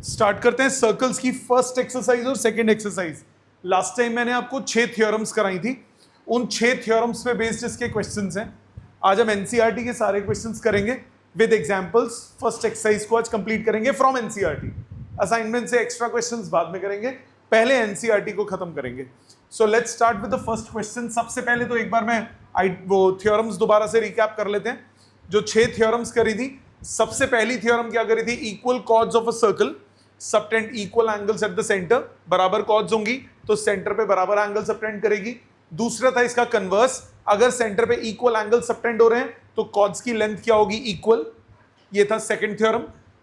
Start करते हैं circles की फर्स्ट एक्सरसाइज और सेकंड एक्सरसाइज। लास्ट टाइम मैंने आपको 6 थ्योरम्स कराई थी, उन 6 थ्योरम्स पे बेस्ड इसके क्वेश्चंस हैं। आज हम एनसीईआरटी के सारे क्वेश्चंस करेंगे विद एग्जांपल्स। फर्स्ट एक्सरसाइज को आज कंप्लीट करेंगे फ्रॉम एनसीईआरटी। असाइनमेंट से एक्स्ट्रा क्वेश्चंस बाद में करेंगे, पहले एनसीईआरटी को खत्म करेंगे। सो let's start with the first question. सबसे पहले तो एक बार मैं वो थ्योरम्स दोबारा से रिकैप कर लेते हैं जो 6 थ्योरम्स करी थी। सबसे पहली थ्योरम क्या करी थी? Equal chords of a circle subtend equal angles at the centre. बराबर कॉर्ड्स होंगी तो सेंटर पे बराबर एंगल सबटेंड करेगी। दूसरा था इसका कन्वर्स, अगर सेंटर पे इक्वल एंगल सबटेंड हो रहे हैं तो कॉर्ड्स की लेंथ क्या होगी? इक्वल। ये था सेकंड थ्योरम।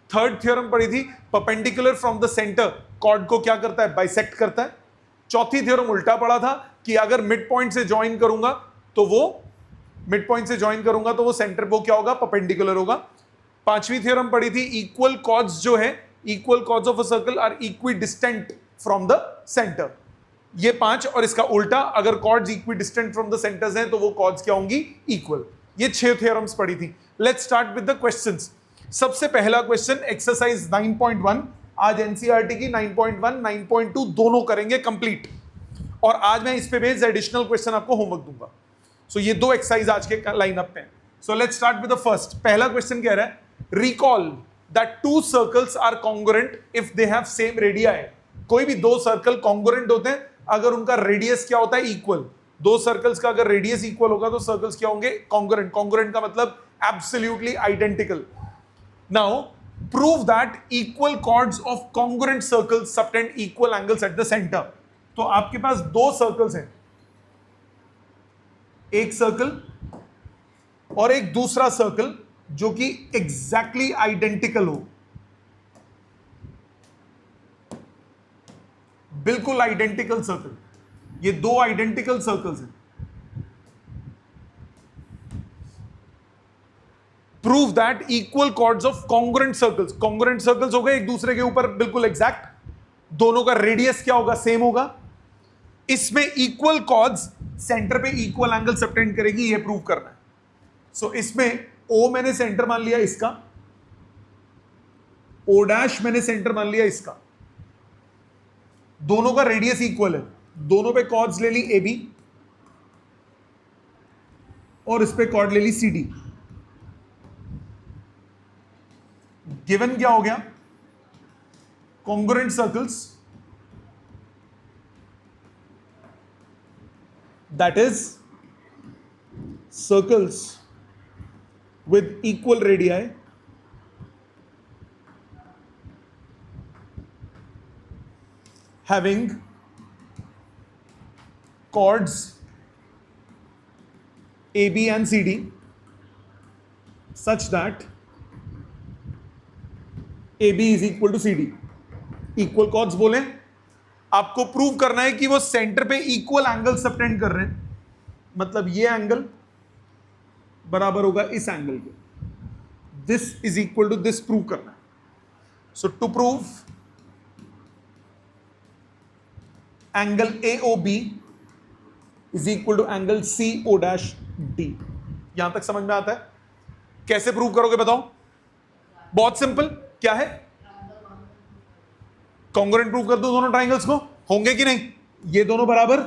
थर्ड थ्योरम पढ़ी थी perpendicular from the centre chord को क्या करता है? बाइसेक्ट करता है। चौथी थ्योरम उल्टा पड़ा था कि अगर मिड पॉइंट से ज्वाइन करूंगा तो वो सेंटर वो क्या होगा? परपेंडिकुलर होगा। पांचवी थ्योरम पढ़ी थी इक्वल कॉर्ड्स जो है, equal chords of a circle are equidistant from the centre. ये 5 और इसका उल्टा, अगर chords equidistant from the centres हैं तो वो कॉर्ड्स क्या होंगी? इक्वल। ये 6 थ्योरम्स पढ़ी थी। Let's start with the questions. सबसे पहला क्वेश्चन एक्सरसाइज 9.1। आज एनसीईआरटी की 9.1 9.2 दोनों करेंगे कंप्लीट, और आज मैं इस पे बेस्ड एडिशनल क्वेश्चन आपको होमवर्क दूंगा। सो ये दो एक्सरसाइज आज के लाइनअप पे हैं। So let's start with the first. पहला क्वेश्चन कह रहा है recall that two circles are congruent if they have same radii. कोई भी दो सर्कल कॉन्ग्रुएंट होते हैं अगर उनका रेडियस क्या होता है? इक्वल। दो सर्कल्स का अगर रेडियस इक्वल होगा तो सर्कल्स क्या होंगे? कॉन्ग्रुएंट। कॉन्ग्रुएंट का मतलब absolutely identical. Now prove that equal chords of congruent circles subtend equal angles at the centre. तो आपके पास दो सर्कल्स हैं, एक सर्कल और एक दूसरा सर्कल जो कि एग्जैक्टली आइडेंटिकल हो, बिल्कुल आइडेंटिकल सर्कल। ये दो आइडेंटिकल सर्कल्स हैं। Prove that equal chords of congruent circles. Congruent circles हो गए एक दूसरे के ऊपर बिल्कुल एग्जैक्ट, दोनों का रेडियस क्या होगा? सेम होगा। इसमें इक्वल कॉर्ड्स सेंटर पे इक्वल एंगल सबटेंड करेगी, ये प्रूव करना है। सो इसमें O मैंने सेंटर मान लिया इसका, O' मैंने सेंटर मान लिया इसका, दोनों का रेडियस इक्वल है। दोनों पे कॉर्ड्स ले ली AB और इस पे कॉर्ड ले ली CD। गिवन क्या हो गया? Congruent circles that is circles with equal radii having chords AB and CD such that AB is equal to CD। Equal chords बोले, आपको प्रूव करना है कि वो सेंटर पे इक्वल एंगल सबटेंड कर रहे हैं, मतलब ये एंगल बराबर होगा इस एंगल के। This is equal to this prove करना है। So to prove angle AOB is equal to angle CO'D। यहां तक समझ में आता है? कैसे प्रूव करोगे बताओ? बहुत सिंपल। क्या है? कॉन्ग्रुएंट प्रूव कर दो दोनों ट्राइंगल्स को, होंगे कि नहीं? ये दोनों बराबर,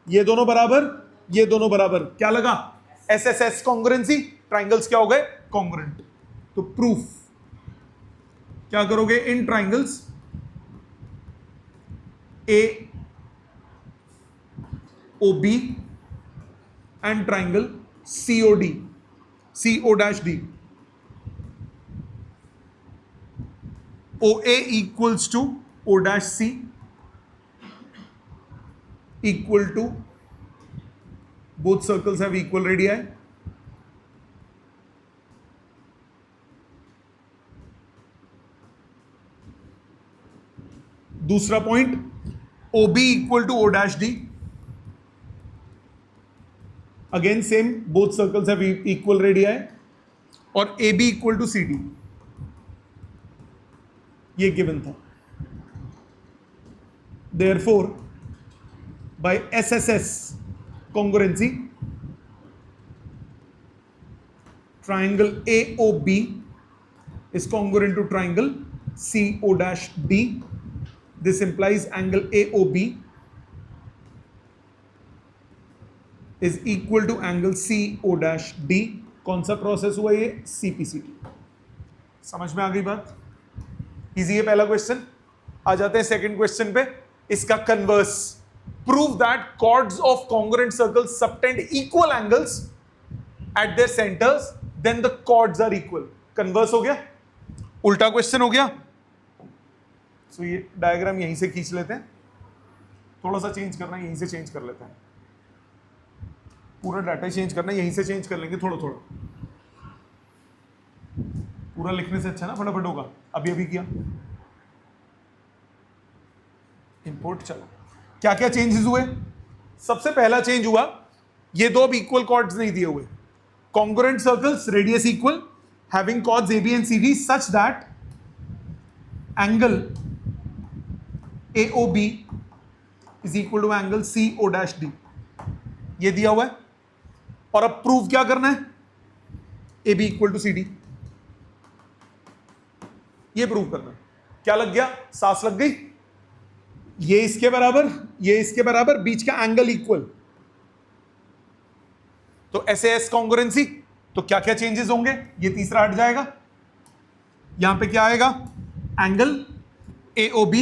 ये दोनों बराबर, ये दोनों बराबर, क्या लगा? SSS congruency. ट्राइंगल्स क्या हो गए? कॉन्ग्रुएंट। तो प्रूफ क्या करोगे? In triangles AOB and triangle COD, CO'D, OA equals to O', equal to both circles have equal radii। दूसरा point OB equal to O', again same, both circles have equal radii, और AB equal to CD, ये given था। Therefore by SSS congruency, triangle AOB is congruent to triangle CO dash D. This implies angle AOB is equal to angle CO dash D. कौन सा process हुआ ये? CPCT. समझ में आ गई बात? इजी है पहला क्वेश्चन. आ जाते हैं सेकंड क्वेश्चन पे. इसका converse. Prove that chords of congruent circles subtend equal angles at their centres, then the chords are equal. Converse हो गया, उल्टा क्वेश्चन हो गया. सो ये डायग्राम यहीं से खींच लेते हैं. थोड़ा सा चेंज करना है, यहीं से चेंज कर लेते हैं. पूरा डाटा चेंज करना है, यहीं से चेंज कर लेंगे थोड़ा थोड़ा. पूरा लिखने से अच्छा ना फटाफट होगा. अभी अभी किया इंपोर्ट. चलो क्या क्या चेंजेस हुए? सबसे पहला चेंज हुआ, ये दो अब इक्वल कॉर्ड्स नहीं दिए हुए. Congruent circles radius equal having chords AB and CD such that angle AOB is equal to angle CO dash D. ये दिया हुआ है. और अब प्रूव क्या करना है? AB equal to CD. ये प्रूव करना है. क्या लग गया? सांस लग गई. ये इसके बराबर, ये इसके बराबर, बीच का एंगल इक्वल. तो SAS कॉन्ग्रुएंसी. तो क्या क्या चेंजेस होंगे? ये तीसरा हट जाएगा. यहां पे क्या आएगा? Angle AOB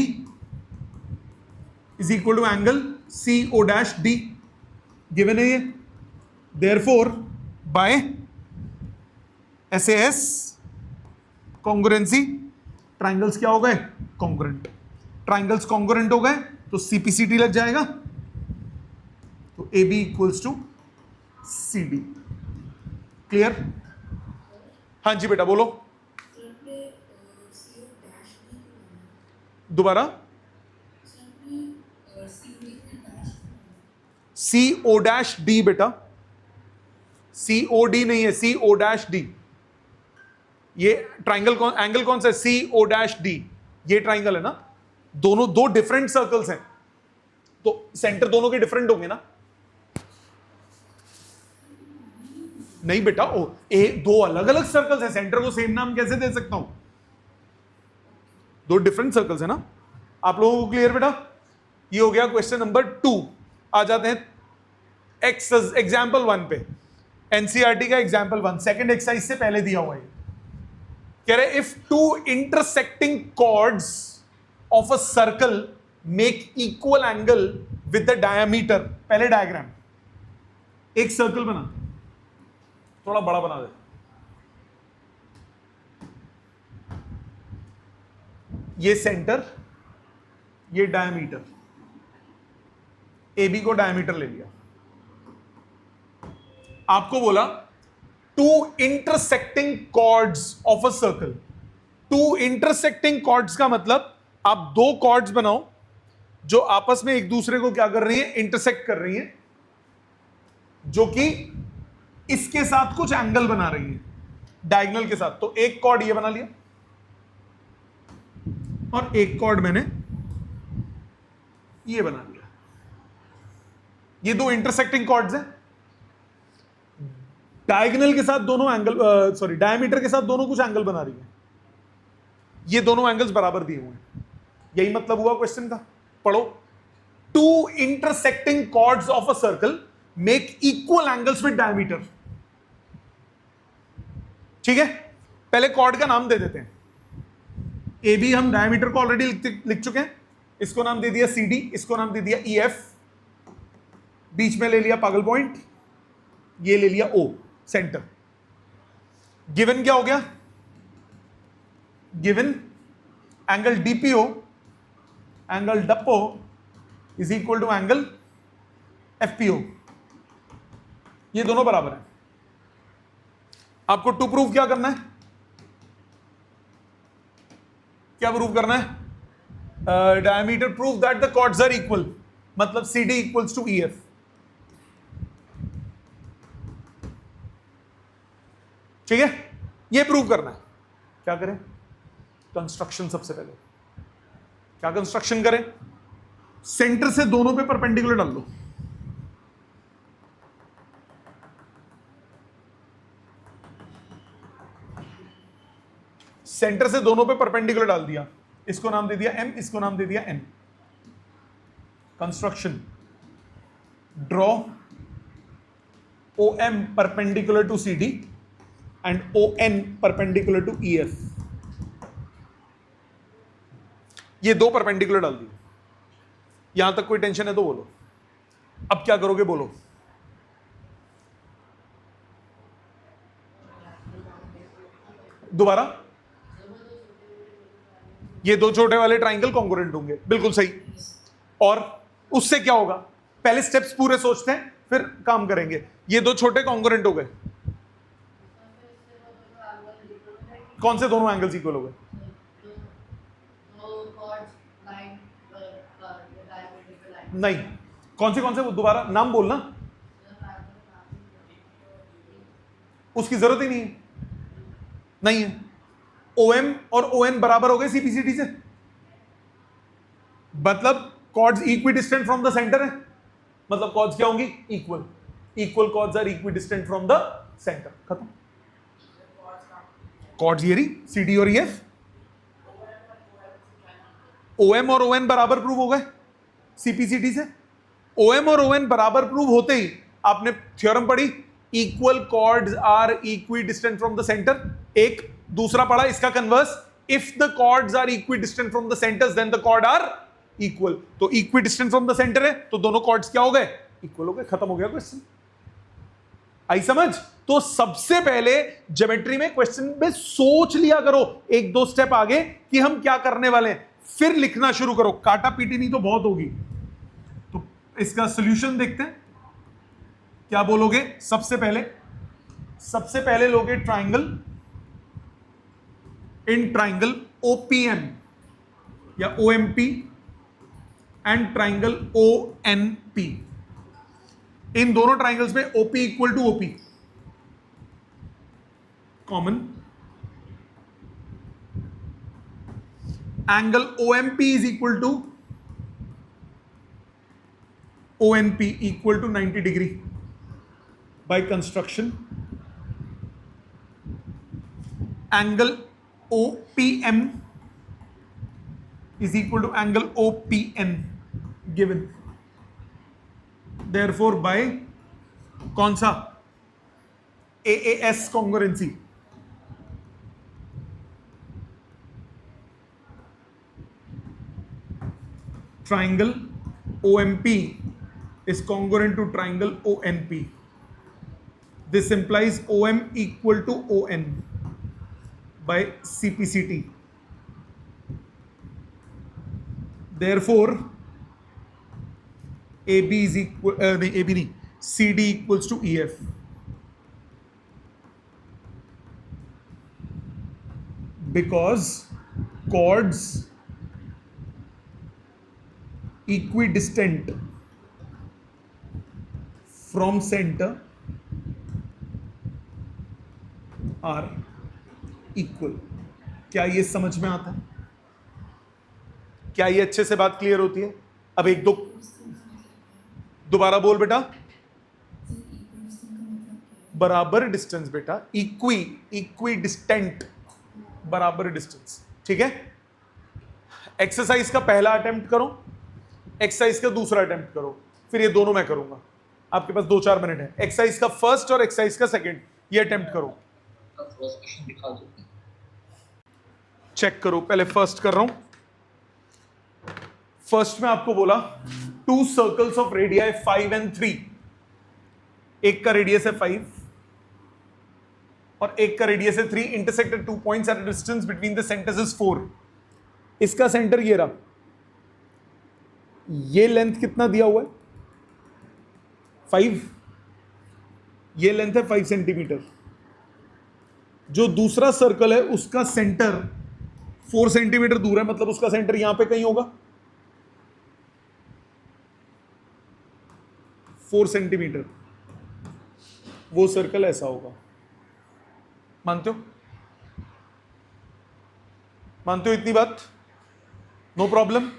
is equal to angle CO dash D. Given है ये. Therefore by SAS congruency triangles क्या हो गए? कॉन्ग्रुएंट. ट्राइंगल्स कॉन्ग्रुएंट हो गए तो CPCT लग जाएगा. तो AB equals to CD. Clear? हाँ जी बेटा बोलो. दोबारा. CO dash D बेटा. COD नहीं है, CO dash D. ये ट्राइंगल एंगल कौन सा है? CO dash D. ये ट्राइंगल है ना. दोनों दो डिफरेंट सर्कल्स हैं तो सेंटर दोनों के डिफरेंट होंगे ना. नहीं बेटा, दो अलग अलग सर्कल्स हैं, सेंटर को सेम नाम कैसे दे सकता हूं? दो डिफरेंट सर्कल्स है ना. आप लोगों को क्लियर बेटा? ये हो गया क्वेश्चन नंबर 2. आ जाते हैं एग्जाम्पल 1 पे. एनसीईआरटी का एग्जाम्पल 1 सेकंड एक्सरसाइज से पहले दिया हुआ है. कह रहे if two intersecting chords of a circle make equal angle with the diameter. पहले डायग्राम. एक सर्कल बना, थोड़ा बड़ा बना दे. ये सेंटर, ये डायमीटर. AB को डायमीटर ले लिया. आपको बोला two intersecting chords of a circle. Two intersecting chords का मतलब आप दो कॉर्ड्स बनाओ जो आपस में एक दूसरे को क्या कर रही है? इंटरसेक्ट कर रही है, जो कि इसके साथ कुछ एंगल बना रही है डायगोनल के साथ. तो एक कॉर्ड ये बना लिया और एक कॉर्ड मैंने ये बना लिया. ये दो इंटरसेक्टिंग कॉर्ड्स हैं. डायगोनल के साथ दोनों एंगल डायमीटर के साथ दोनों कुछ एंगल बना रही है. ये दोनों एंगल्स बराबर दिए हुए हैं. यही मतलब हुआ क्वेश्चन का. पढ़ो. Two intersecting chords of a circle make equal angles with diameter. ठीक है, पहले कॉर्ड का नाम दे देते हैं. AB हम डायमीटर को ऑलरेडी लिख चुके हैं. इसको नाम दे दिया CD, इसको नाम दे दिया EF. बीच में ले लिया पागल पॉइंट, ये ले लिया O सेंटर. गिवन क्या हो गया? Given angle DPO, angle DPO is equal to angle FPO. ये दोनों बराबर है. आपको टू प्रूव क्या करना है? क्या प्रूव करना है? Diameter. Prove that the chords are equal. मतलब CD इक्वल्स टू EF. ठीक है, ये प्रूव करना है. क्या करें? कंस्ट्रक्शन. सबसे पहले क्या कंस्ट्रक्शन करें? सेंटर से दोनों पे परपेंडिकुलर डाल लो. सेंटर से दोनों पे परपेंडिकुलर डाल दिया, इसको नाम दे दिया m, इसको नाम दे दिया n। Construction, draw OM perpendicular to CD and ON perpendicular to EF। ये दो परपेंडिकुलर डाल दिए। यहां तक कोई टेंशन है तो बोलो। अब क्या करोगे बोलो। दोबारा, ये दो छोटे वाले ट्राइंगल कॉन्ग्रुएंट होंगे, बिल्कुल सही। और उससे क्या होगा, पहले स्टेप्स पूरे सोचते हैं फिर काम करेंगे। ये दो छोटे कॉन्ग्रुएंट हो गए, कौन से दोनों एंगल्स इक्वल हो गए? नहीं, कौन से दोबारा नाम बोलना, उसकी जरूरत ही नहीं है, नहीं है। OM और ON बराबर हो गए CPCD से, मतलब chords equidistant from the centre है, मतलब कॉर्ड्स क्या होंगी, equal. Equal chords are equidistant from the centre, खत्म। कॉर्ड्स ये रही CD और EF। OM और ON बराबर प्रूव हो गए CPCD से। OM और ON बराबर प्रूव होते ही आपने थ्योरम पढ़ी, equal chords are equidistant from the centre. एक दूसरा पढ़ा इसका converse, if the chords are equidistant from the centres then the chord are equal. तो इक्विडिस्टेंट फ्रॉम द सेंटर है तो दोनों कॉर्ड्स क्या हो गए, इक्वल हो गए, खत्म हो गया क्वेश्चन। आई समझ? तो सबसे पहले ज्योमेट्री में क्वेश्चन में सोच लिया करो एक दो स्टेप आगे कि हम क्या करने वाले हैं, फिर लिखना शुरू करो। काटा पीटी नहीं तो बहुत होगी। तो इसका सॉल्यूशन देखते हैं, क्या बोलोगे? सबसे पहले लोगे ट्राइंगल, इन ट्राइंगल OPM या OMP एंड ट्राइंगल ONP। इन दोनों ट्राइंगल्स में OP equal to OP common, angle OMP is equal to ONP equal to 90 degree by construction. Angle OPM is equal to angle OPN given, therefore by कौन सा, AAS congruency। triangle OMP is congruent to triangle ONP. This implies OM equal to ON by CPCT. Therefore, AB is equal, AB नहीं, CD equals to EF. Because chords equidistant from center are equal. क्या ये समझ में आता है? क्या ये अच्छे से बात क्लियर होती है? अब एक दो दोबारा बोल बेटा। बराबर डिस्टेंस बेटा, इक्वी डिस्टेंट, बराबर डिस्टेंस, ठीक है। एक्सरसाइज का पहला अटेम्प्ट करो, एक्सरसाइज का दूसरा अटेम्प्ट करो, फिर ये दोनों मैं करूंगा। आपके पास 2-4 मिनट है। एक्सरसाइज का फर्स्ट और एक्सरसाइज का सेकंड ये अटेम्प्ट करो। चेक करो, पहले फर्स्ट कर रहा हूं। फर्स्ट में आपको बोला 2 सर्कल्स ऑफ रेडियाई 5 and 3। एक का रेडियस है 5 और एक का रेडियस है 3, intersected 2 points at a distance between the centres is 4। इसका सेंटर ये रहा, ये लेंथ कितना दिया हुआ है 5, ये लेंथ है 5 सेंटीमीटर। जो दूसरा सर्कल है उसका सेंटर 4 सेंटीमीटर दूर है, मतलब उसका सेंटर यहां पे कहीं होगा 4 सेंटीमीटर। वो सर्कल ऐसा होगा। मानते हो? मानते हो इतनी बात? नो प्रॉब्लम,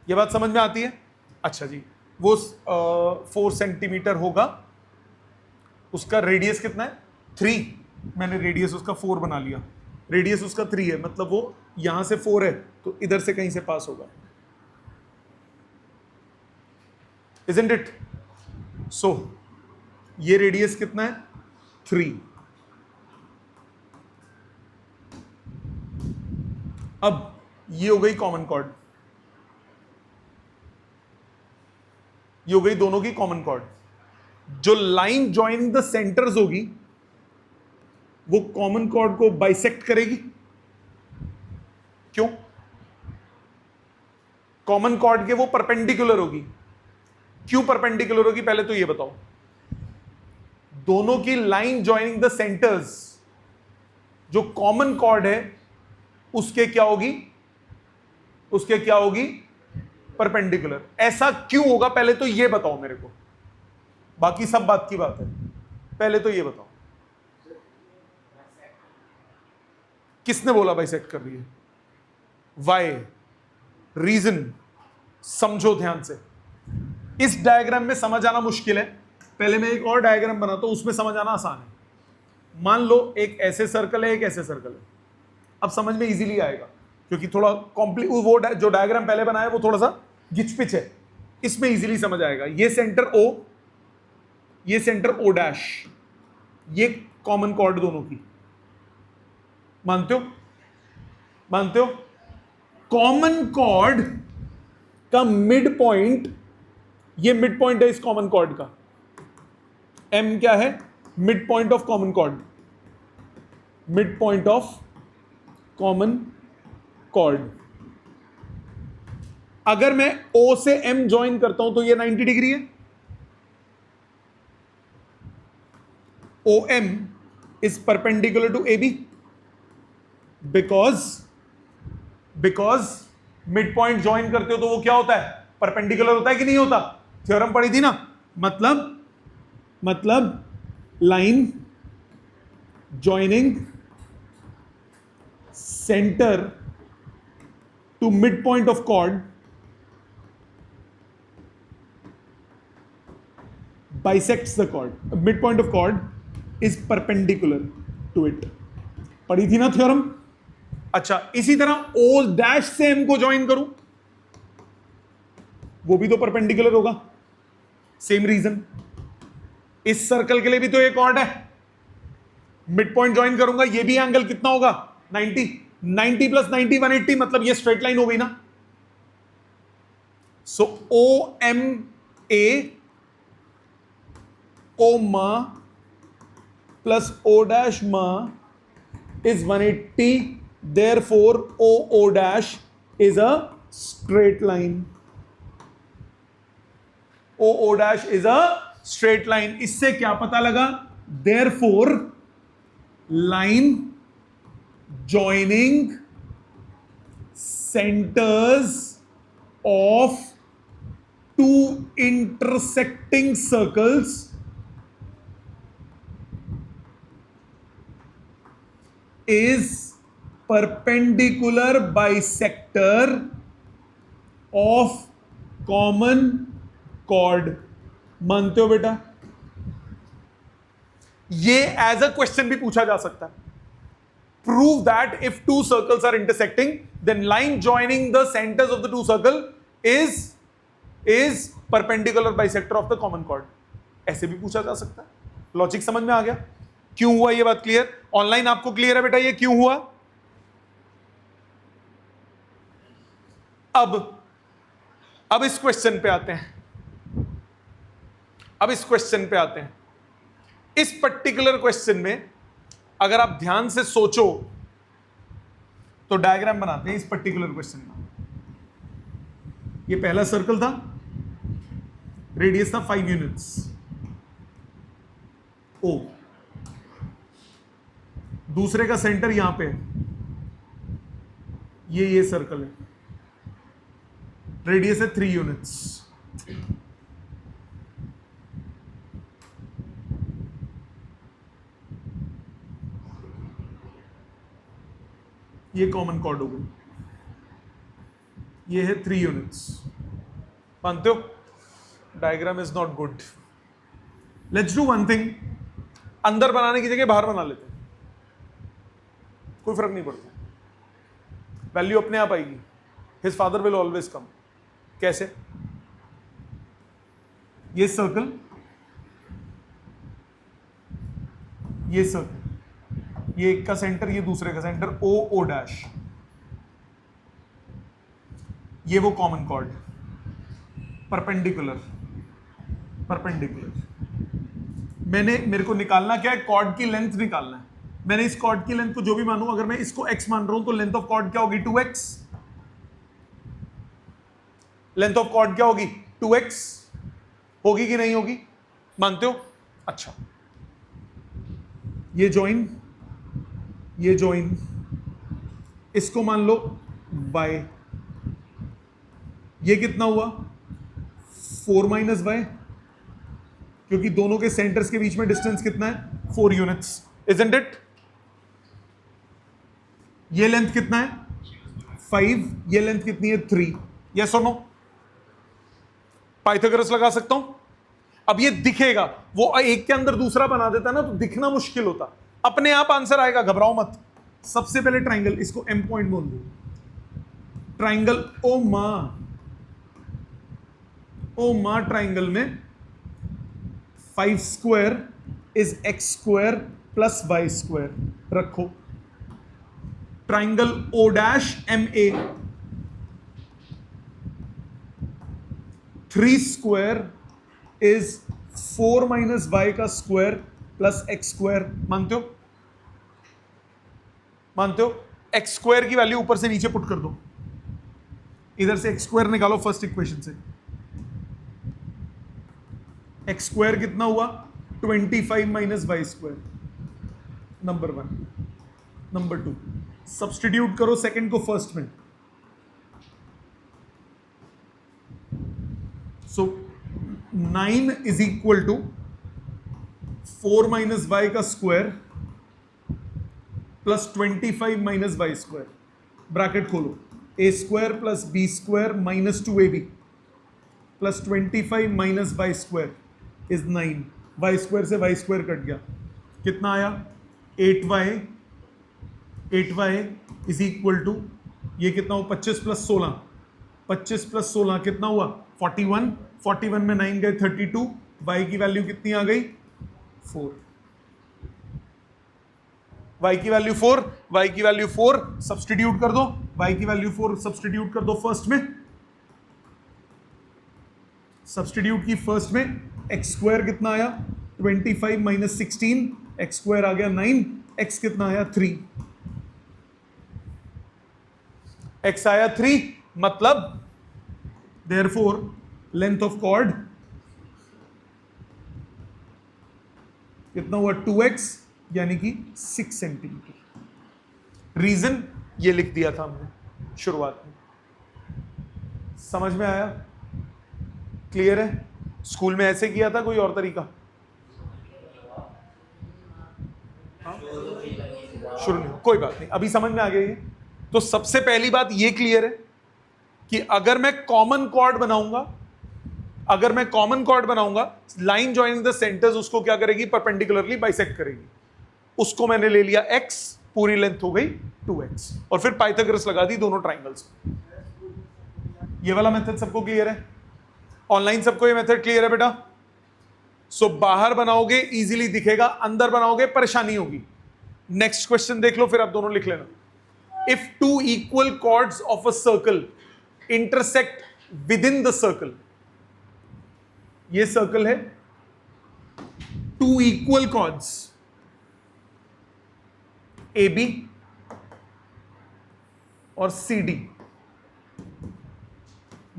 ये बात समझ में आती है? अच्छा जी, वो 4 सेंटीमीटर होगा। उसका रेडियस कितना है 3, मैंने रेडियस उसका 4 बना लिया। रेडियस उसका 3 है, मतलब वो यहां से 4 है तो इधर से कहीं से पास होगा, isn't it? So ये रेडियस कितना है 3। अब ये हो गई कॉमन कॉर्ड, ये हो गई दोनों की कॉमन कॉर्ड। जो लाइन ज्वाइनिंग द सेंटर्स होगी वो कॉमन कॉर्ड को बाइसेक्ट करेगी। क्यों? कॉमन कॉर्ड के वो परपेंडिकुलर होगी। क्यों परपेंडिकुलर होगी पहले तो ये बताओ। दोनों की लाइन ज्वाइनिंग द सेंटर्स जो कॉमन कॉर्ड है उसके क्या होगी, उसके क्या होगी परपेंडिकुलर। ऐसा क्यों होगा पहले तो ये बताओ मेरे को, बाकी सब बात की बात है, पहले तो ये बताओ किसने बोला बाइसेक्ट कर रही है? वाई, रीजन समझो ध्यान से। इस डायग्राम में समझ आना मुश्किल है, पहले मैं एक और डायग्राम बनाता हूं, उसमें समझ आना आसान है। मान लो एक ऐसे सर्कल है, एक ऐसे सर्कल है। अब समझ में इजीली आएगा क्योंकि थोड़ा वो जो डायग्राम पहले बनाया वो थोड़ा सा गिचपिच है, इसमें इजीली समझ आएगा। ये सेंटर O, ये सेंटर O डैश, ये कॉमन कॉर्ड दोनों की, मानते हो? मानते हो? कॉमन कॉर्ड का मिड पॉइंट, ये मिड पॉइंट है इस कॉमन कॉर्ड का। M क्या है? Mid point of common chord, mid point of common chord. अगर मैं O से M ज्वाइन करता हूं तो ये 90 डिग्री है। OM is perpendicular to AB because mid point join करते हो तो वो क्या होता है? परपेंडिकुलर होता है कि नहीं होता? थ्योरम पढ़ी थी ना। मतलब line joining centre to mid point of chord bisects the chord, midpoint of chord is perpendicular to it। पढ़ी थी ना थ्योरम। अच्छा, इसी तरह O डैश से M को ज्वाइन करूं वो भी तो परपेंडिकुलर होगा। सेम रीजन, इस सर्कल के लिए भी तो एक कॉर्ड है, मिड पॉइंट ज्वाइन करूंगा, ये भी एंगल कितना होगा 90, 90 प्लस 90 180, मतलब ये स्ट्रेट लाइन हो गई ना। सो OMA OMA plus O dash MA is 180, therefore OO dash is a straight line। OO dash is a straight line। इससे क्या पता लगा? therefore line joining centers of two intersecting circles is perpendicular bisector of common chord। मानते हो बेटा? ये as a question भी पूछा जा सकता है। Prove that if two circles are intersecting then line joining the centres of the two circle is perpendicular bisector of the common chord. ऐसे भी पूछा जा सकता है। लॉजिक समझ में आ गया? क्यों हुआ ये बात क्लियर? ऑनलाइन आपको क्लियर है बेटा ये क्यों हुआ? अब इस क्वेश्चन पे आते हैं। इस पर्टिकुलर क्वेश्चन में अगर आप ध्यान से सोचो तो डायग्राम बनाते हैं इस पर्टिकुलर क्वेश्चन का। ये पहला सर्कल था, रेडियस था 5 यूनिट्स O। दूसरे का सेंटर यहां पे, ये सर्कल है, रेडियस है 3 यूनिट्स। ये कॉमन कॉर्ड हो गई, ये है 3 यूनिट्स। मानते हो? Diagram is not good. Let's do one thing, अंदर बनाने की जगह बाहर बना लेते हैं। कोई फर्क नहीं पड़ता, वैल्यू अपने आप आएगी। His father will always come. कैसे? ये सर्कल, ये सर्कल, ये एक का सेंटर, ये दूसरे का सेंटर, ओ ओ डैश, ये वो कॉमन कॉर्ड, परपेंडिकुलर, परपेंडिकुलर। मेरे को निकालना क्या है? कॉर्ड की लेंथ निकालना है। मैंने इस कॉर्ड की लेंथ को जो भी मानूं, अगर मैं इसको x मान रहा हूं तो लेंथ ऑफ कॉर्ड क्या होगी? 2x। लेंथ ऑफ कॉर्ड क्या होगी? 2x। होगी कि नहीं होगी? मानते हो? अच्छा, ये ज्वाइन, ये ज्वाइन, इसको मान लो y। ये कितना हुआ? 4 माइनस y, क्योंकि दोनों के सेंटर्स के बीच में डिस्टेंस कितना है? 4 यूनिट्स, इजंट इट? ये लेंथ कितना है? 5। ये लेंथ कितनी है? 3। यस और नो? पाइथागोरस लगा सकता हूं? अब ये दिखेगा, वो एक के अंदर दूसरा बना देता ना, तो दिखना मुश्किल होता। अपने आप आंसर आएगा, घबराओ मत। सबसे पहले ट्राइंगल, इसको एम पॉइंट बोल दो, ट्राइंगल ओ मां ट्राइंगल में 5 square is x square plus y square रखो। Triangle O dash M A, 3 square is 4 minus y का स्क्वायर प्लस x स्क्वायर। मानते हो? मानते हो? x स्क्वायर की वैल्यू ऊपर से नीचे पुट कर दो, इधर से x स्क्वायर निकालो फर्स्ट इक्वेशन से। x स्क्वायर कितना हुआ? 25 minus y square, number 1। Number 2, substitute करो सेकंड को फर्स्ट में। So 9 is equal to 4 minus y का square plus 25 minus y square, bracket खोलो, a square plus b square minus 2ab plus 25 minus y square is 9। y square से y square cut गया, कितना आया? 8y। 8y is equal to, ये कितना हुआ? 25 plus 16, 25 plus 16 कितना हुआ? 41। 41 में 9 गए 32, y की वैल्यू कितनी आ गई? 4। y की वैल्यू 4, y की वैल्यू 4 सब्स्टिट्यूट कर दो, y की वैल्यू 4 सब्स्टिट्यूट कर दो फर्स्ट में, सब्स्टिट्यूट की फर्स्ट में। x स्क्वायर कितना आया? 25 माइनस 16, x स्क्वायर आ गया 9, x कितना आया? 3। x आया 3, मतलब देयरफॉर लेंथ ऑफ कॉर्ड कितना हुआ? 2x, यानी कि 6 सेंटीमीटर। रीजन ये लिख दिया था हमने शुरुआत में। समझ में आया? क्लियर है? स्कूल में ऐसे किया था, कोई और तरीका? शुरू नहीं, कोई बात नहीं, अभी समझ में आ गया ये। तो सबसे पहली बात ये क्लियर है कि अगर मैं कॉमन कॉर्ड बनाऊंगा, अगर मैं कॉमन कॉर्ड बनाऊंगा, लाइन जॉइनिंग द सेंटर्स उसको क्या करेगी? परपेंडिकुलरली बाइसेक्ट करेगी। उसको मैंने ले लिया x, पूरी लेंथ हो गई 2x, और फिर पाइथागोरस लगा दी दोनों ट्राइंगल्स। ये वाला मेथड सबको क्लियर है? ऑनलाइन सबको ये मेथड क्लियर है बेटा? सो बाहर बनाओगे इजीली दिखेगा, अंदर बनाओगे परेशानी होगी। नेक्स्ट क्वेश्चन देख लो, फिर आप दोनों लिख लेना। If two equal chords of a circle intersect within the circle, ये सर्कल है, टू इक्वल कॉर्ड्स AB और CD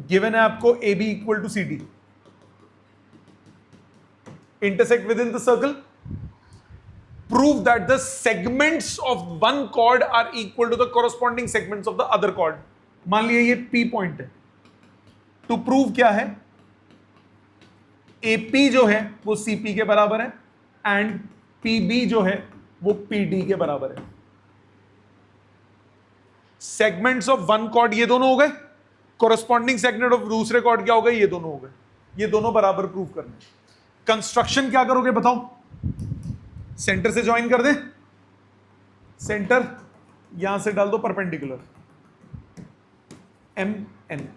गिवन है आपको, AB equal to CD, intersect within the circle, prove that the segments of one chord are equal to the corresponding segments of the other chord. मान लिया ये P point है, to prove क्या है? AP जो है वो CP के बराबर है, एंड PB जो है वो PD के बराबर है। सेगमेंट्स ऑफ वन कॉर्ड ये दोनों हो गए, कॉरस्पॉन्डिंग सेगमेंट ऑफ दूसरे कॉर्ड क्या हो गए? ये दोनों हो गए। ये दोनों बराबर प्रूव करने। कंस्ट्रक्शन क्या करोगे बताओ? सेंटर से ज्वाइन कर दें, सेंटर यहां से डाल दो perpendicular, M N.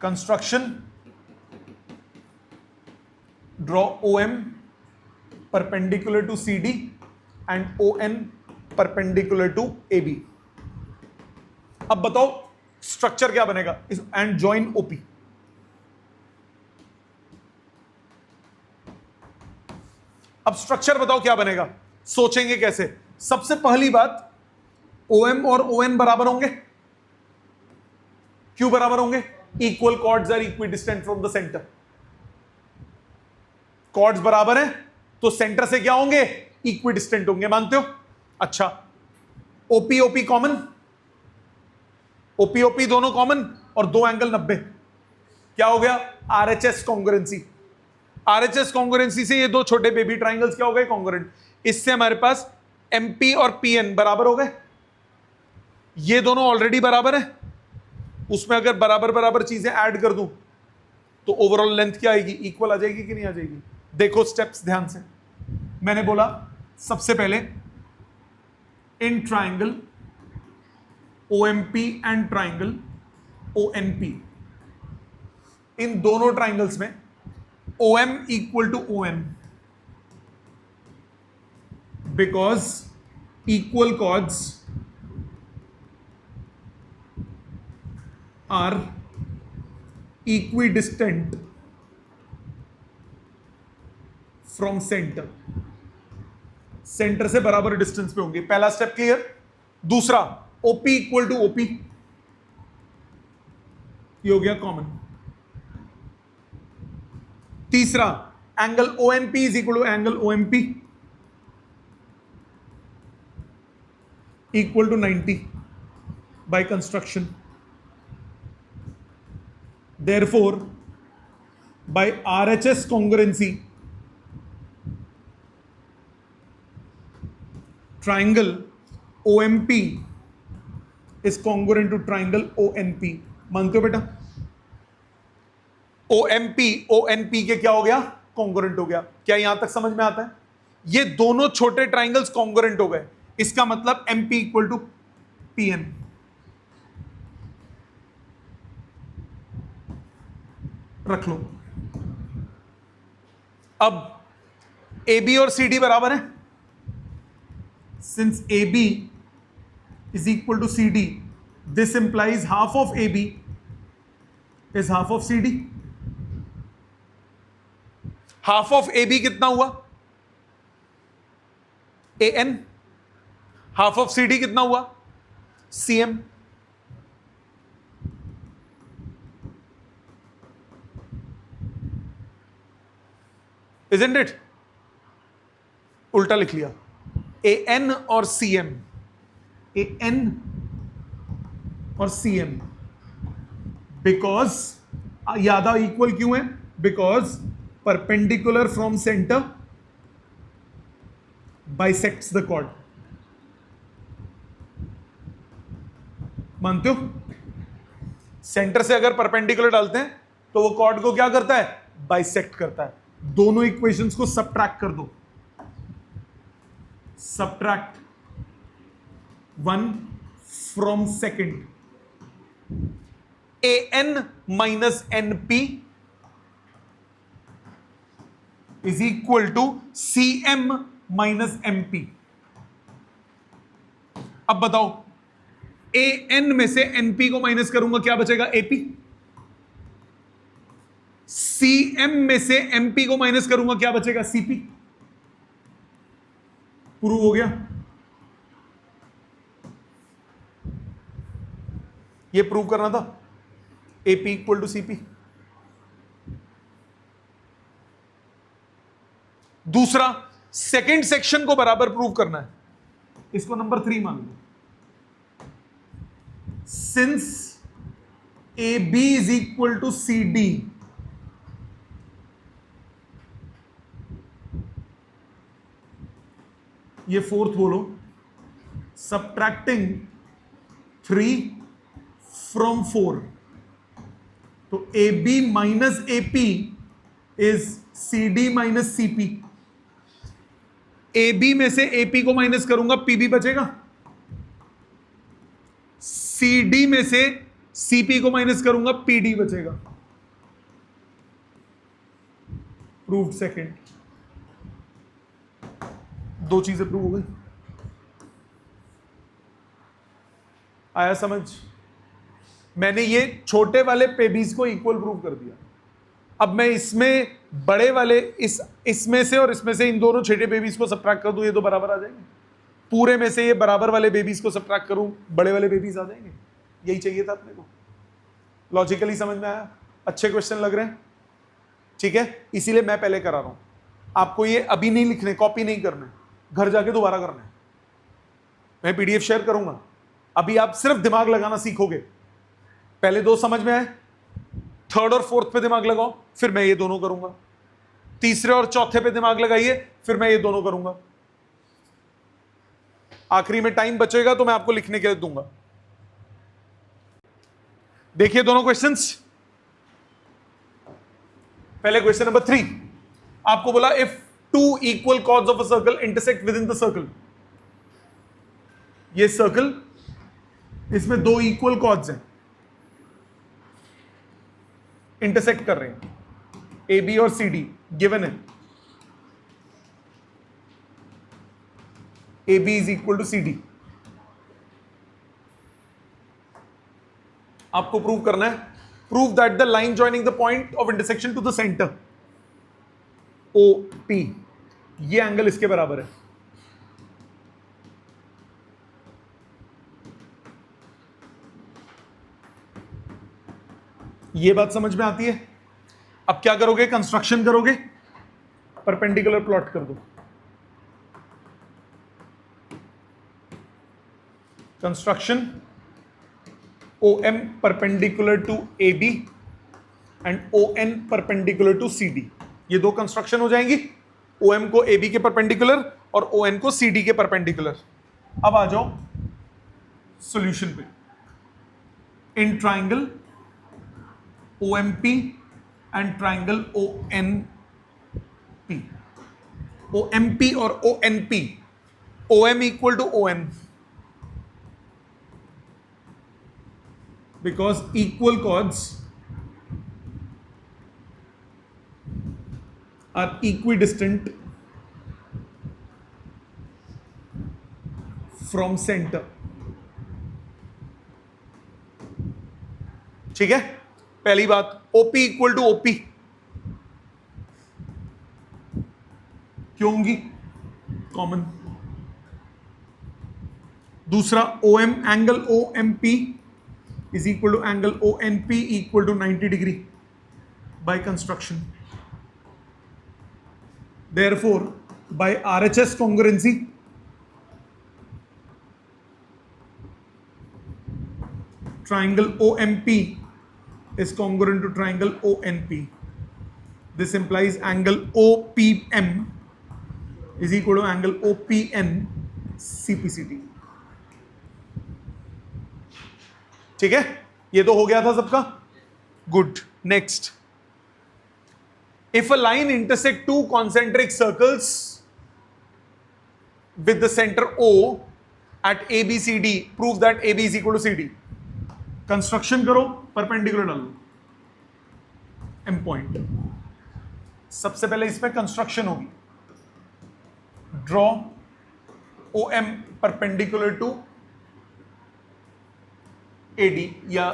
Construction, draw O M perpendicular to C D and O N perpendicular to A B. अब बताओ स्ट्रक्चर क्या बनेगा, एंड ज्वाइन ओपी। अब स्ट्रक्चर बताओ क्या बनेगा, सोचेंगे कैसे। सबसे पहली बात, OM और ON बराबर होंगे। क्यों बराबर होंगे? Equal chords are equidistant from the centre. Chords बराबर हैं तो सेंटर से क्या होंगे? इक्वी डिस्टेंट होंगे, मानते हो? अच्छा, OP OP common, OP OP दोनों कॉमन और दो एंगल 90। क्या हो गया? RHS congruency. RHS कॉन्ग्रुएंसी से ये दो छोटे बेबी ट्राइंगल्स क्या हो गए? कॉन्ग्रुएंट। इससे हमारे पास MP और PN बराबर हो गए। ये दोनों ऑलरेडी बराबर है, उसमें अगर बराबर बराबर चीजें ऐड कर दूं तो ओवरऑल लेंथ क्या आएगी? इक्वल आ जाएगी कि नहीं आ जाएगी? देखो स्टेप्स ध्यान से। मैंने बोला सबसे पहले in triangle OMP and triangle ONP, इन दोनों ट्राइंगल्स में OM equal to ON because equal chords are equidistant from centre. Centre से बराबर डिस्टेंस पे होंगे। पहला स्टेप क्लियर। दूसरा, OP इक्वल टू OP, ये हो गया कॉमन। तीसरा, angle ONP is equal to angle OMP equal to 90 by construction. Therefore, by RHS congruency, triangle OMP is congruent to triangle ONP। मानते हो बेटा? OMP ONP के क्या हो गया? कॉन्ग्रुएंट हो गया। क्या यहां तक समझ में आता है? ये दोनों छोटे ट्राइंगल्स कॉन्ग्रुएंट हो गए, इसका मतलब MP इक्वल टू PN। रख लो। अब AB और CD बराबर है। Since AB is equal to CD, this implies half of AB is half of CD। Half of AB कितना हुआ? AN। हाफ ऑफ CD कितना हुआ? CM। Isn't it? उल्टा लिख लिया। AN और CM, AN और CM, बिकॉज यादा इक्वल क्यों है? Because perpendicular from centre bisects the chord. मानते हो? सेंटर से अगर परपेंडिकुलर डालते हैं तो वो कॉर्ड को क्या करता है? बाइसेक्ट करता है। दोनों इक्वेशंस को सबट्रैक्ट कर दो। Subtract 1 from second. AN minus NP is equal to CM minus MP। अब बताओ, AN में से NP को माइनस करूंगा, क्या बचेगा? AP। CM में से MP को माइनस करूंगा, क्या बचेगा? CP। प्रूव हो गया। ये प्रूव करना था, AP इक्वल टू CP। दूसरा, सेकेंड सेक्शन को बराबर प्रूव करना है, इसको नंबर 3 मान लो। Since AB is equal to CD, ये फोर्थ बोलो, सबट्रैक्टिंग 3 फ्रॉम 4, तो AB minus AP is CD minus CP। AB में से AP को माइनस करूंगा, PB बचेगा। CD में से CP को माइनस करूंगा, PD बचेगा। Proved second. दो चीजें प्रूव हो गई। आया समझ? मैंने ये छोटे वाले पेबीज को इक्वल प्रूव कर दिया। अब मैं इसमें बड़े वाले इसमें से और इसमें से इन दोनों छोटे बेबीज को सबट्रैक्ट कर दूं, ये तो बराबर आ जाएंगे। पूरे में से ये बराबर वाले बेबीज को सबट्रैक्ट करूं, बड़े वाले बेबीज आ जाएंगे। यही चाहिए था अपने को। लॉजिकली समझ में आया? अच्छे क्वेश्चन लग रहे हैं? ठीक है, इसीलिए मैं पहले करा रहा हूं। आपको ये अभी नहीं लिखने, कॉपी नहीं करना, घर जाके दोबारा करना है। मैं PDF शेयर करूंगा, अभी आप सिर्फ दिमाग लगाना सीखोगे। पहले दो समझ में आए, थर्ड और फोर्थ पे दिमाग लगाओ, फिर मैं ये दोनों करूंगा। तीसरे और चौथे पे दिमाग लगाइए, फिर मैं ये दोनों करूंगा। आखिरी में टाइम बचेगा तो मैं आपको लिखने के लिए दूंगा। देखिए दोनों क्वेश्चंस। पहले क्वेश्चन नंबर 3, आपको बोला if two equal chords of a circle intersect within the circle. ये सर्कल, इसमें दो इक्वल कॉर्ड्स हैं, इंटरसेक्ट कर रहे हैं, AB और CD गिवन है। AB is equal to CD। आपको प्रूव करना है, prove that the line joining the point of intersection to the centre OP, ये एंगल इसके बराबर है। ये बात समझ में आती है? अब क्या करोगे? कंस्ट्रक्शन करोगे, परपेंडिकुलर प्लॉट कर दो। Construction OM perpendicular to AB and ON perpendicular to CD। ये दो कंस्ट्रक्शन हो जाएंगी, OM को AB के परपेंडिकुलर और ON को CD के परपेंडिकुलर। अब आ जाओ सॉल्यूशन पे। In triangle OMP and triangle ONP, OMP और ONP, OM equal to ON, because equal chords are equidistant from center। ठीक है, पहली बात OP इक्वल टू OP क्यों होंगी? कॉमन। दूसरा OM angle OMP is equal to angle ONP equal to 90 degree by construction. Therefore, by RHS congruency, triangle OMP is congruent to triangle ONP. This implies angle OPM is equal to angle OPN CPCT. ठीक है, ये तो हो गया था सबका। Good. Next, if a line intersect two concentric circles with the centre O at ABCD, prove that AB is equal to CD। Construction करो, perpendicular डालो, एम पॉइंट। सबसे पहले इसमें कंस्ट्रक्शन होगी। Draw OM perpendicular to AD या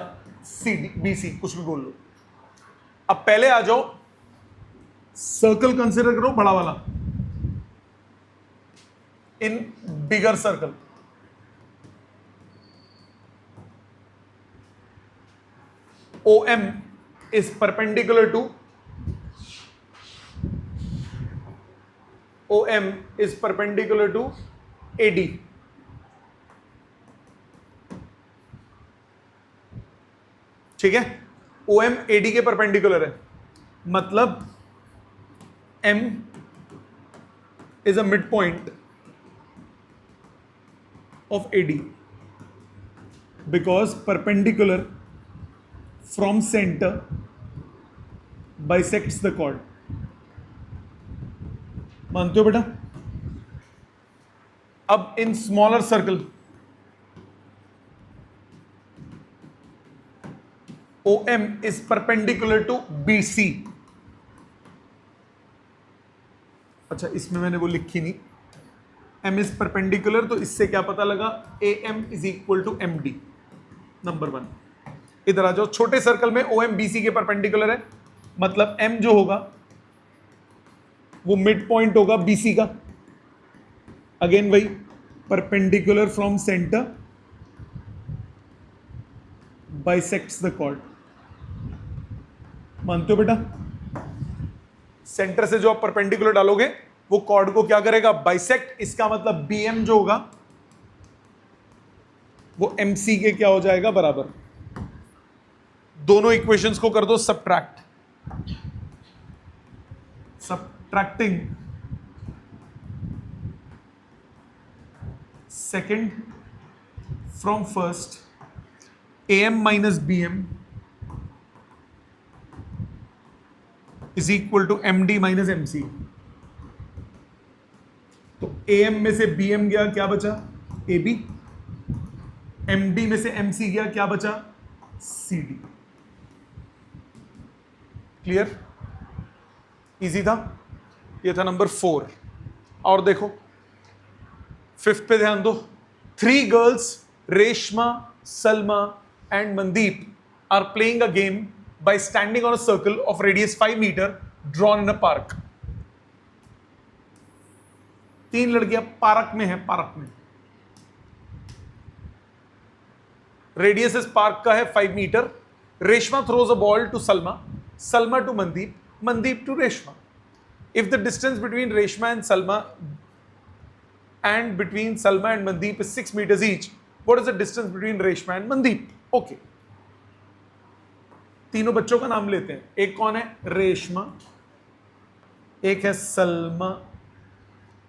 CD BC, कुछ भी बोल लो। अब पहले आ जाओ, सर्कल कंसिडर करो, बड़ा वाला, in bigger circle. OM is perpendicular to AD। ठीक है, OM AD के परपेंडिकुलर है, मतलब M is a midpoint of AD because perpendicular from center bisects the chord। मानते हो बेटा? अब in smaller circle OM is perpendicular to BC. अच्छा, इसमें मैंने वो लिखी नहीं, M is perpendicular, तो इससे क्या पता लगा, AM is equal to MD. Number 1. इधर आ जाओ, छोटे सर्कल में OM BC के परपेंडिकुलर है, मतलब M जो होगा वो मिड पॉइंट होगा BC का. अगेन वही, perpendicular from centre bisects the chord. मानते हो बेटा? सेंटर से जो आप परपेंडिकुलर डालोगे वो कॉर्ड को क्या करेगा, बाइसेक्ट. इसका मतलब BM जो होगा वो MC के क्या हो जाएगा, बराबर. दोनों इक्वेशंस को कर दो subtract. Subtracting second from first, AM minus BM is equal to MD minus MC. तो AM में से BM गया, क्या बचा, AB. MD में से MC गया, क्या बचा, CD. क्लियर? इजी था. ये था नंबर 4. और देखो 5th पे ध्यान दो. 3 girls, Reshma, Salma and Mandeep are playing a game by standing on a circle of radius 5 meter drawn in a park. 3 लड़कियां पार्क में हैं, पार्क में. रेडियस इस पार्क का है 5 metre. Reshma throws a ball to Salma, Salma to Mandeep, Mandeep to Reshma. If the distance between Reshma and Salma and between Salma and Mandeep is 6 meters each, what is the distance between Reshma and Mandeep? Okay. तीनों बच्चों का नाम लेते हैं. एक कौन है, रेशमा, एक है सलमा,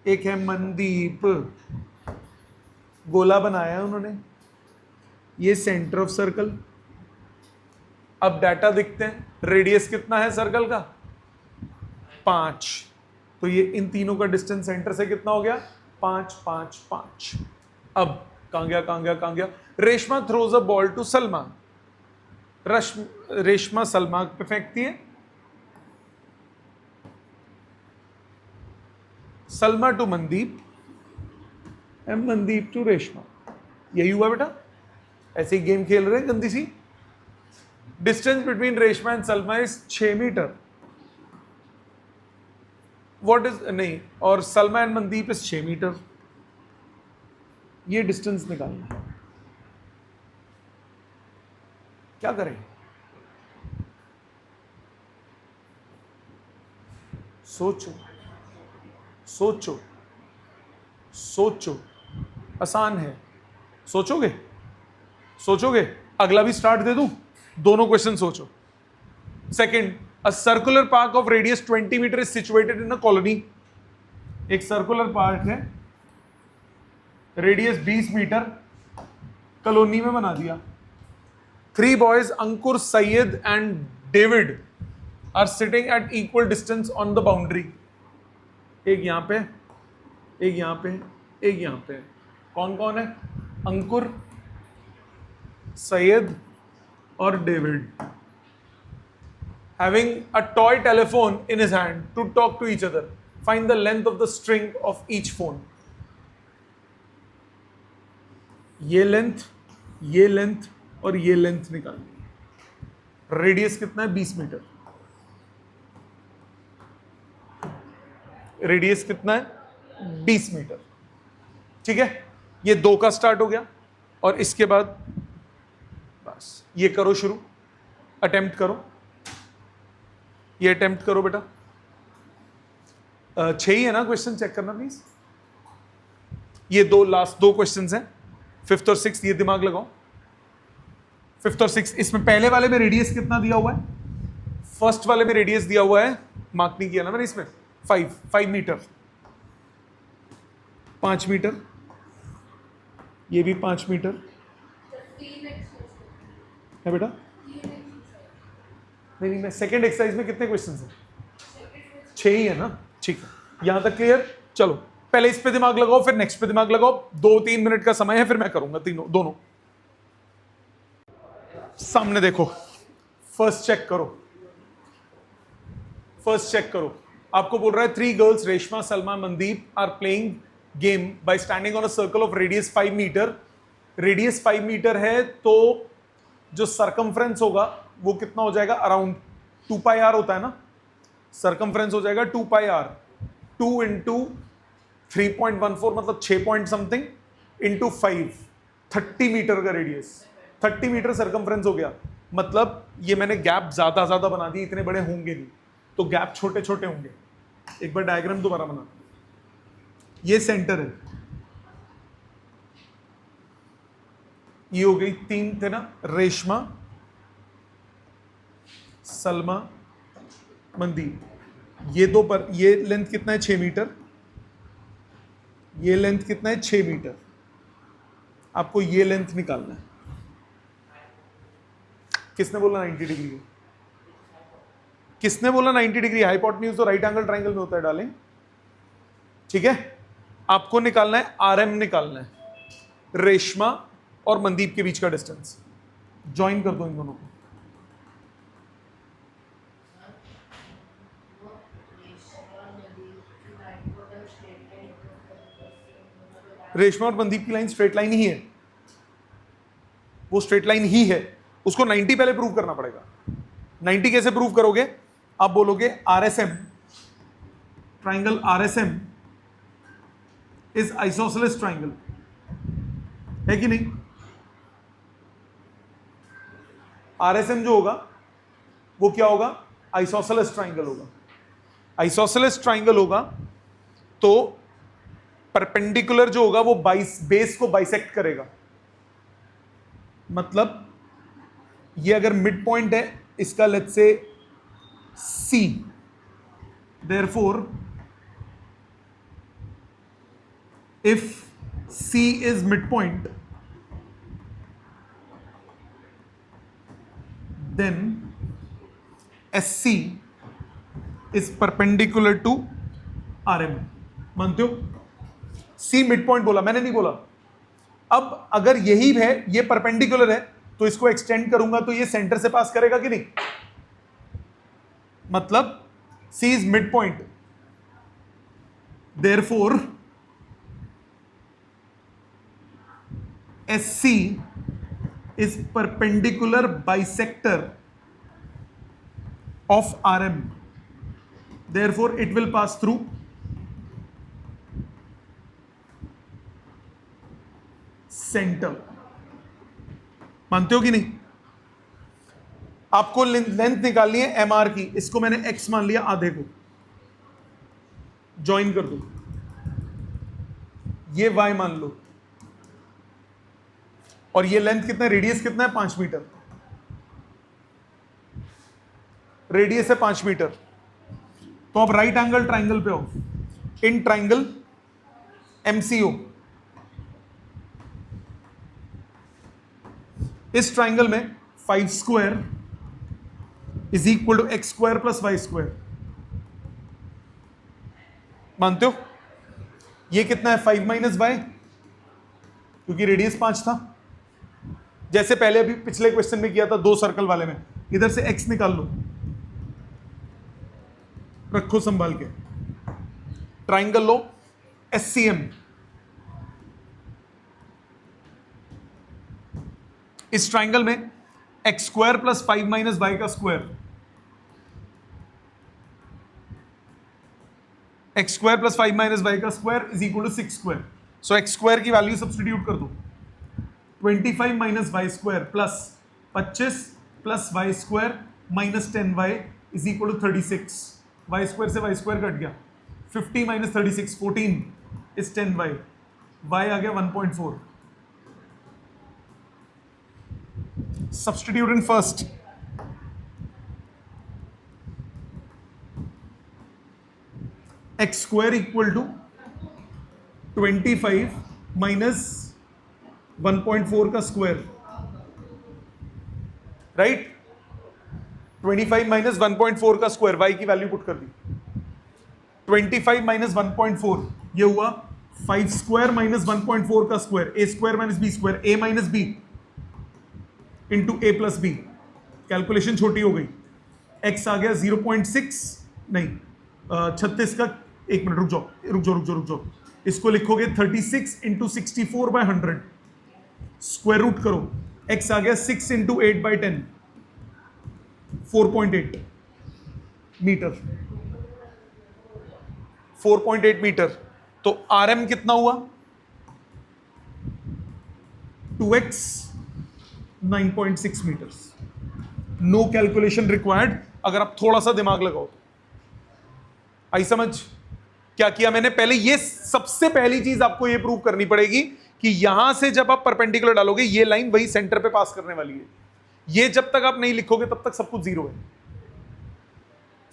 एक है मनदीप. गोला बनाया है उन्होंने, ये सेंटर ऑफ सर्कल. अब डाटा दिखते हैं. रेडियस कितना है सर्कल का, 5. तो ये इन तीनों का डिस्टेंस सेंटर से कितना हो गया, 5 5 5. अब कहां गया, कहां गया, कहां गया. Reshma throws a ball to Salma. Reshma Salma पे फेंकती है, Salma to Mandeep and Mandeep to Reshma. यही हुआ बेटा. ऐसे ही गेम खेल रहे हैं गंदी सी. Distance between Reshma and Salma is 6 metre. What is, नहीं, और Salma and Mandeep is 6 metre. ये डिस्टेंस निकालना है. क्या करें, सोचो सोचो सोचो. आसान है, सोचोगे सोचोगे. अगला भी स्टार्ट दे दूं, दोनों क्वेश्चन सोचो. Second, a circular park of radius 20 meter is situated in a colony. एक सर्कुलर पार्क है, रेडियस 20 मीटर, कॉलोनी में बना दिया. 3 boys, Ankur, Syed and David, are sitting at equal distance on the boundary. एक यहां पे, एक यहां पे, एक यहां पे. कौन कौन है, अंकुर, सैयद और David. Having a toy telephone in his hand to talk to each other. Find the length of the string of each phone. ये लेंथ और ये लेंथ निकालनी है. रेडियस कितना है, 20 मीटर. रेडियस कितना है, 20 मीटर. ठीक है, ये 2 का स्टार्ट हो गया. और इसके बाद बस ये करो शुरू, अटेम्प्ट करो. ये अटेम्प्ट करो बेटा. 6 ही है ना क्वेश्चन, चेक करना प्लीज. ये लास्ट 2 क्वेश्चन हैं, 5th और 6th. ये दिमाग लगाओ, 5th और 6th. इसमें पहले वाले में रेडियस कितना दिया हुआ है, फर्स्ट वाले में रेडियस दिया हुआ है, मार्क नहीं किया ना मैंने इसमें, 5 मीटर, 5 मीटर. ये भी 5 मीटर है बेटा. नहीं, मैं सेकेंड एक्सरसाइज में कितने क्वेश्चन हैं, 6 ही है ना. ठीक है, यहां तक क्लियर. चलो पहले इस पे दिमाग लगाओ, फिर नेक्स्ट पे दिमाग लगाओ. 2-3 मिनट का समय है, फिर मैं करूंगा दोनों. सामने देखो, फर्स्ट चेक करो, फर्स्ट चेक करो। आपको बोल रहा है 3 girls Reshma, Salma, Mandeep are playing game by standing on a circle of radius 5 metre. Radius 5 metre है तो जो सरकमफ्रेंस होगा वो कितना हो जाएगा, अराउंड 2 पाई आर होता है ना, सरकमफ्रेंस हो जाएगा 2 पाई आर, 2 इंटू 3.14 मतलब 6 पॉइंट समथिंग इंटू 5, 30 मीटर का रेडियस, 30 मीटर सरकमफ्रेंस हो गया। मतलब ये मैंने गैप ज्यादा बना दी, इतने बड़े होंगे नहीं, तो गैप छोटे छोटे होंगे। एक बार डायग्राम दोबारा बना, ये सेंटर है, ये हो गई 3 थे ना, रेशमा, सलमा, मनदीप। ये दो पर, ये लेंथ कितना है 6 मीटर, ये लेंथ कितना है 6 मीटर। आपको ये लेंथ निकालना है। किसने बोला 90 डिग्री है? किसने बोला 90 डिग्री? हाइपोटेन्यूज तो राइट एंगल ट्राइंगल में होता है डार्लिंग, ठीक है। आपको निकालना है आरएम, निकालना है रेशमा और मनदीप के बीच का डिस्टेंस। ज्वाइन कर दो इन दोनों को। रेशमा और मनदीप की लाइन स्ट्रेट लाइन ही है, वो स्ट्रेट लाइन ही है, उसको 90 पहले प्रूव करना पड़ेगा। 90 कैसे प्रूव करोगे? आप बोलोगे RSM, triangle RSM is isosceles triangle, है कि नहीं? आरएसएम जो होगा वो क्या होगा? आइसोसेलेस ट्राइंगल होगा। आइसोसेलेस ट्राइंगल होगा तो परपेंडिकुलर जो होगा वो बेस को बाइसेक्ट करेगा। मतलब ये अगर मिड पॉइंट है इसका, let's say C, therefore if C is midpoint, then SC is perpendicular to RM। मानते हो? C midpoint बोला, मैंने नहीं बोला। अब अगर यही है, ये परपेंडिकुलर है, तो इसको एक्सटेंड करूंगा तो ये सेंटर से पास करेगा कि नहीं? मतलब C is midpoint, therefore SC is perpendicular bisector of RM, therefore it will pass through centre. मानते हो कि नहीं? आपको लेंथ निकालनी है एमआर की, इसको मैंने एक्स मान लिया, आधे को ज्वाइन कर दो, ये वाई मान लो, और ये लेंथ कितना है, रेडियस कितना है 5 मीटर, रेडियस है 5 मीटर। तो आप राइट एंगल ट्राइंगल पे हो, इन ट्राइंगल एमसीओ, इस ट्राइंगल में 5 square is equal to x square plus y square. मानते हो? ये कितना है 5 माइनस वाई, क्योंकि रेडियस 5 था, जैसे पहले अभी पिछले क्वेश्चन में किया था 2 सर्कल वाले में। इधर से x निकाल लो, रखो संभाल के, ट्राइंगल लो SCM, इस ट्राइंगल में x square plus 5 minus y का square, x square plus 5 minus y का square is equal to 6 square. So x square की वैल्यू सब्स्टिट्यूट कर दो, 25 minus y square plus 25 plus y square minus 10y is equal to 36। Y square से y square cut गया, 50 minus 36 14 is 10y, y आ गया 1.4। Substitute in first, x square equal to 25 minus 1.4 का square, right? 25 minus 1.4 का square, y की value put कर दी, 25 minus 1.4 ये हुआ 5 square minus 1.4 का square, a square minus b square, a minus b into a plus b calculation छोटी हो गई, x आ गया 0.6 नहीं 36 का, एक मिनट रुक जाओ, इसको लिखोगे 36 इंटू 64/100, स्क्वायर रूट करो, x आ गया 6 इंटू 8/10, 4.8 मीटर, 4.8 मीटर। तो rm कितना हुआ? 2x 9.6 metre. No calculation required, अगर आप थोड़ा सा दिमाग लगाओ तो। आई समझ? क्या किया मैंने? पहले ये सबसे पहली चीज आपको ये प्रूव करनी पड़ेगी कि यहां से जब आप परपेंडिकुलर डालोगे ये लाइन वही सेंटर पे पास करने वाली है। ये जब तक आप नहीं लिखोगे तब तक सब कुछ जीरो है।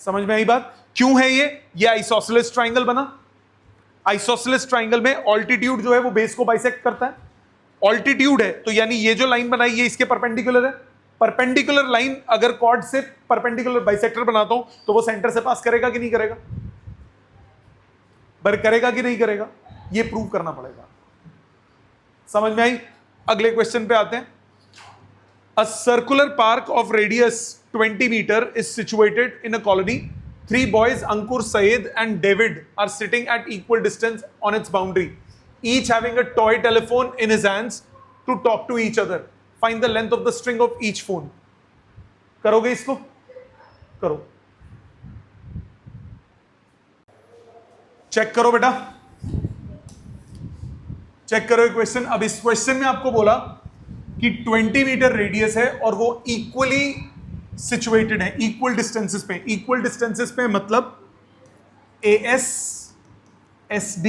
समझ में आई बात? क्यों है ये आइसोसेलेस ट्राइंगल बना। आइसोसेलेस ट्राइंगल में ऑल्टीट्यूड जो है वो बेस को बाइसेक्ट करता है। ऑल्टीट्यूड है तो यानी ये जो लाइन बनाई ये इसके परपेंडिकुलर है। परपेंडिकुलर लाइन अगर कॉर्ड से परपेंडिकुलर बाइसेक्टर बनाता हूं तो वो सेंटर से पास करेगा कि नहीं करेगा? करेगा कि नहीं करेगा? ये प्रूव करना पड़ेगा। समझ में आई? अगले क्वेश्चन पे आते हैं। A circular park of radius 20 metre is situated in a colony. 3 boys, Ankur, Saeed and David, are sitting at equal distance on its boundary, each having a toy telephone in his hands to talk to each other. Find the length of the string of each phone. करोगे इसको? करो, check करो बेटा, check करो ये question. अब इस question में आपको बोला कि 20 मीटर रेडियस है और वो इक्वली सिचुएटेड है, इक्वल डिस्टेंसेस पे। इक्वल डिस्टेंसेस पे मतलब AS, SD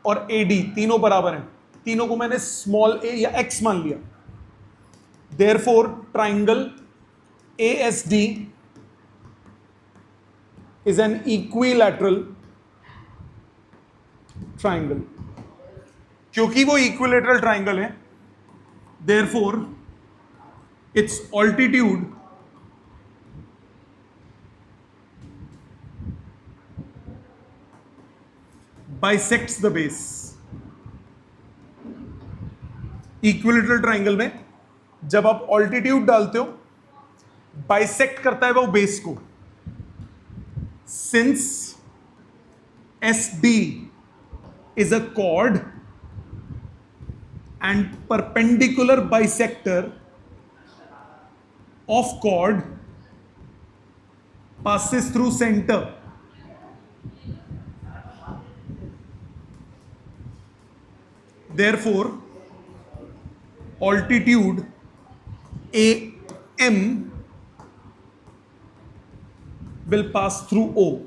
और AD तीनों बराबर हैं। तीनों को मैंने स्मॉल a या x मान लिया। Therefore triangle ASD is an equilateral triangle. क्योंकि वो इक्विलैटरल ट्राइंगल है, therefore it's altitude bisects the base. Equilateral triangle में जब आप ऑल्टीट्यूड डालते हो बाइसेक्ट करता है वो बेस को। Since SD is a chord and perpendicular bisector of chord passes through center, therefore altitude AM will pass through O.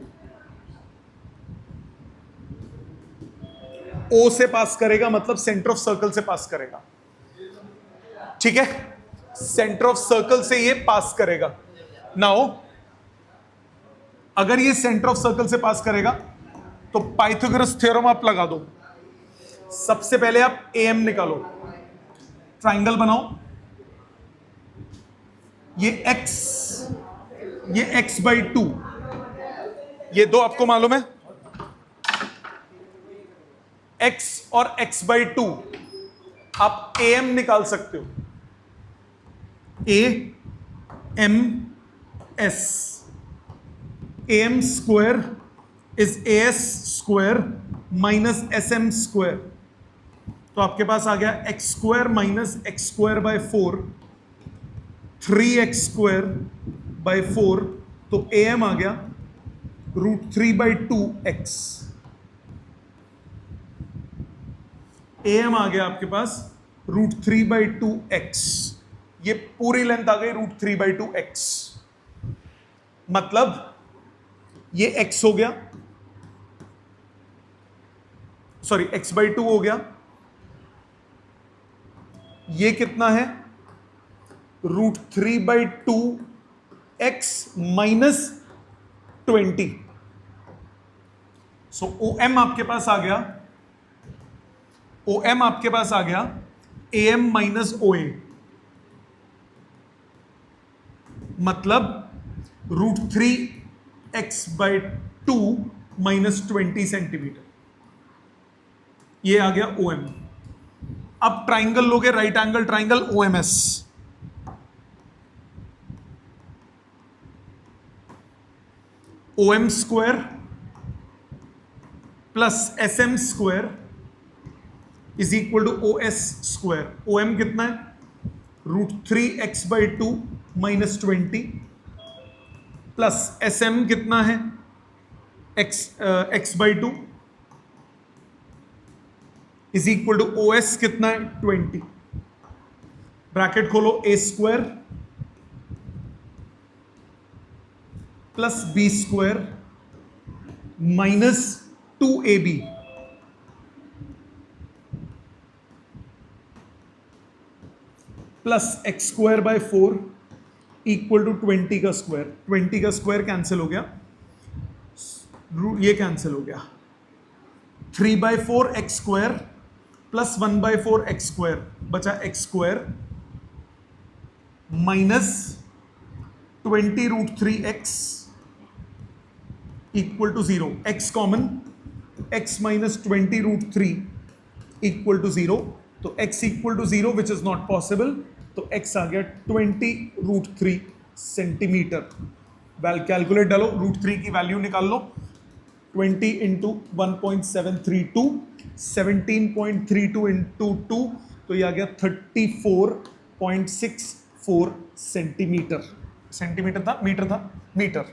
O से पास करेगा मतलब सेंटर ऑफ सर्कल से पास करेगा। ठीक है, सेंटर ऑफ सर्कल से ये पास करेगा। नाउ अगर ये सेंटर ऑफ सर्कल से पास करेगा तो पाइथागोरस थ्योरम आप लगा दो। सबसे पहले आप AM निकालो, ट्राइंगल बनाओ। ये x/2, ये दो आपको मालूम है, x और x/2। आप AM निकाल सकते हो, AMS। AM square is AS square minus SM square. तो आपके पास आ गया x square minus x square by 4, 3x square by 4। तो AM आ गया √3/2x। AM आ गया आपके पास √3/2x। ये पूरी लेंथ आ गई √3/2x। मतलब ये x हो गया, सॉरी x/2 हो गया। ये कितना है? √3/2x minus 20। सो OM आपके पास आ गया, OM आपके पास आ गया AM माइनस OA, मतलब √3x/2 माइनस 20 सेंटीमीटर। ये आ गया OM। अब ट्राइंगल लोगे, right angle triangle OMS। OM square plus SM square is equal to OS square. OM कितना है? √3x/2 माइनस 20 प्लस SM कितना है? x/2 is equal to OS कितना है? 20। ब्रैकेट खोलो, A square plus B square minus 2AB plus x square by 4 equal to 20 का square. 20 का square cancel हो गया, ये कैंसिल हो गया। 3/4 x square plus 1/4 x square बचा x square minus 20√3x equal to 0। x common, x minus 20√3 equal to 0। तो x equal to 0 which is not possible, तो x आ गया 20√3 सेंटीमीटर। कैलकुलेट डालो, √3 की वैल्यू निकाल लो। 20 इंटू 1.732, 17.32 इंटू 2, तो ये आ गया 34.64 सेंटीमीटर। सेंटीमीटर था, मीटर था, मीटर।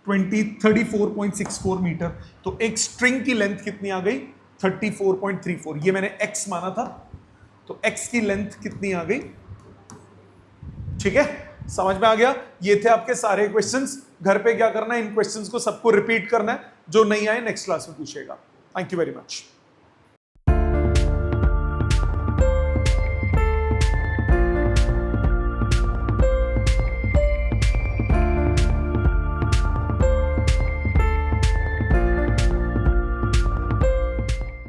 34.64 मीटर। तो एक स्ट्रिंग की लेंथ कितनी आ गई? 34.34। ये मैंने x माना था, तो x की लेंथ कितनी आ गई? ठीक है, समझ में आ गया? ये थे आपके सारे क्वेश्चंस। घर पे क्या करना है, इन क्वेश्चंस को सबको रिपीट करना है। जो नहीं आए नेक्स्ट क्लास में पूछेगा। Thank you very much.